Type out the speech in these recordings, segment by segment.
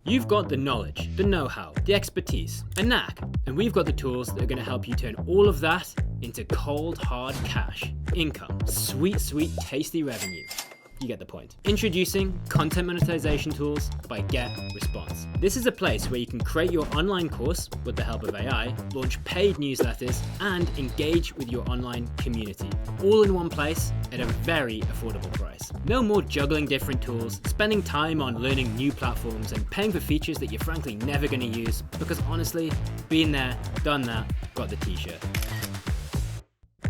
You've got the knowledge, the know-how, the expertise, a knack, and we've got the tools that are going to help you turn all of that into cold, hard cash, income, sweet, tasty revenue. You get the point. Introducing content monetization tools by GetResponse. This is a place where you can create your online course with the help of AI, launch paid newsletters, and engage with your online community. All in one place at a very affordable price. No more juggling different tools, spending time on learning new platforms, and paying for features that you're frankly never going to use, because honestly, been there, done that, got the t-shirt.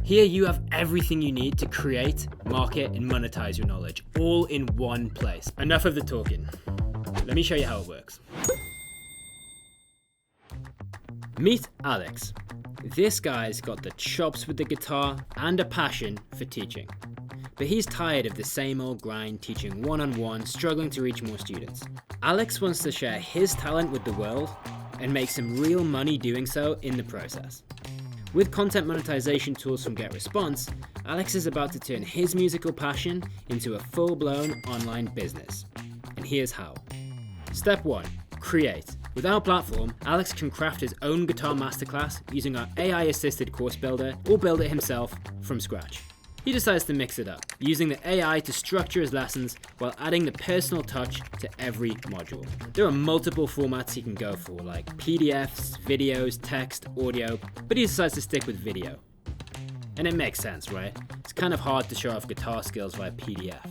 Here you have everything you need to create, market, and monetize your knowledge, all in one place. Enough of the talking. Let me show you how it works. Meet Alex. This guy's got the chops with the guitar and a passion for teaching. But he's tired of the same old grind, teaching one-on-one, struggling to reach more students. Alex wants to share his talent with the world and make some real money doing so in the process. With content monetization tools from GetResponse, Alex is about to turn his musical passion into a full-blown online business. And here's how. Step 1. Create. With our platform, Alex can craft his own guitar masterclass using our AI-assisted course builder or build it himself from scratch. He decides to mix it up, using the AI to structure his lessons while adding the personal touch to every module. There are multiple formats he can go for, like PDFs, videos, text, audio, but he decides to stick with video. And it makes sense, right? It's kind of hard to show off guitar skills via PDF.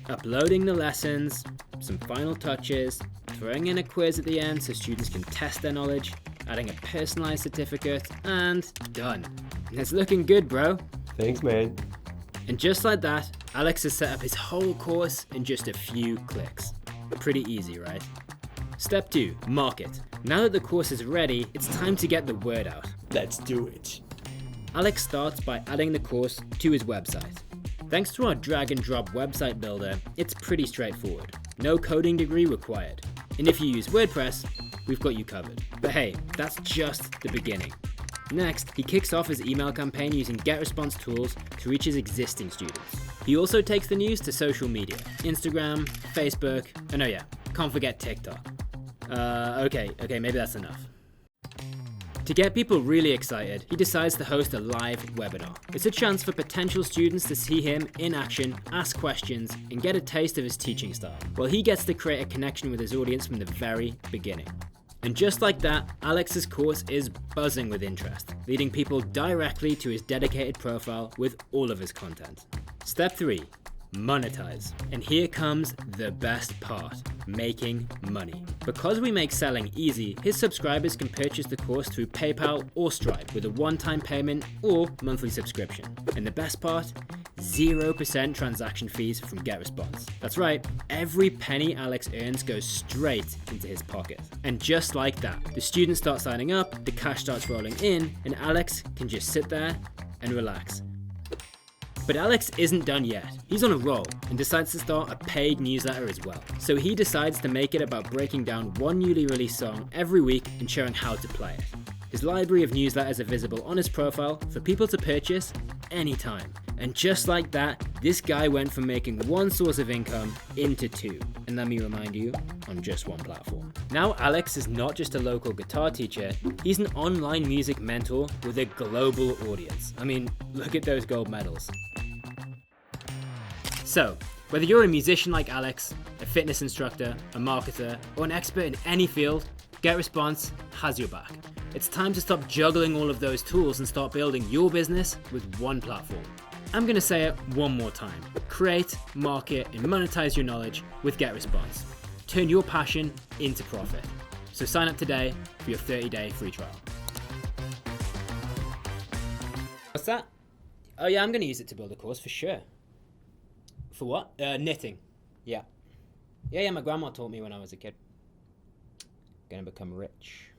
Uploading the lessons, some final touches, throwing in a quiz at the end so students can test their knowledge, adding a personalized certificate, and done. It's looking good, bro. Thanks, man. And just like that, Alex has set up his whole course in just a few clicks. Pretty easy, right? Step 2, market. Now that the course is ready, it's time to get the word out. Let's do it. Alex starts by adding the course to his website. Thanks to our drag and drop website builder, it's pretty straightforward. No coding degree required. And if you use WordPress, we've got you covered. But hey, that's just the beginning. Next, he kicks off his email campaign using GetResponse tools to reach his existing students. He also takes the news to social media, Instagram, Facebook, and oh yeah, can't forget TikTok. Okay, maybe that's enough. To get people really excited, he decides to host a live webinar. It's a chance for potential students to see him in action, ask questions, and get a taste of his teaching style, while he gets to create a connection with his audience from the very beginning. And just like that, Alex's course is buzzing with interest, leading people directly to his dedicated profile with all of his content. Step 3. Monetize. And here comes the best part, making money. Because we make selling easy, his subscribers can purchase the course through PayPal or Stripe with a one-time payment or monthly subscription. And the best part? 0% transaction fees from GetResponse. That's right, every penny Alex earns goes straight into his pocket. And just like that, the students start signing up, the cash starts rolling in, and Alex can just sit there and relax. But Alex isn't done yet. He's on a roll and decides to start a paid newsletter as well. So he decides to make it about breaking down one newly released song every week and showing how to play it. His library of newsletters are visible on his profile for people to purchase anytime. And just like that, this guy went from making one source of income into two. And let me remind you, on just one platform. Now Alex is not just a local guitar teacher, he's an online music mentor with a global audience. I mean, look at those gold medals. So, whether you're a musician like Alex, a fitness instructor, a marketer, or an expert in any field, GetResponse has your back. It's time to stop juggling all of those tools and start building your business with one platform. I'm going to say it one more time. Create, market, and monetize your knowledge with GetResponse. Turn your passion into profit. So sign up today for your 30-day free trial. What's that? Oh yeah, I'm going to use it to build a course for sure. For what? Knitting. Yeah, my grandma taught me when I was a kid. Gonna become rich.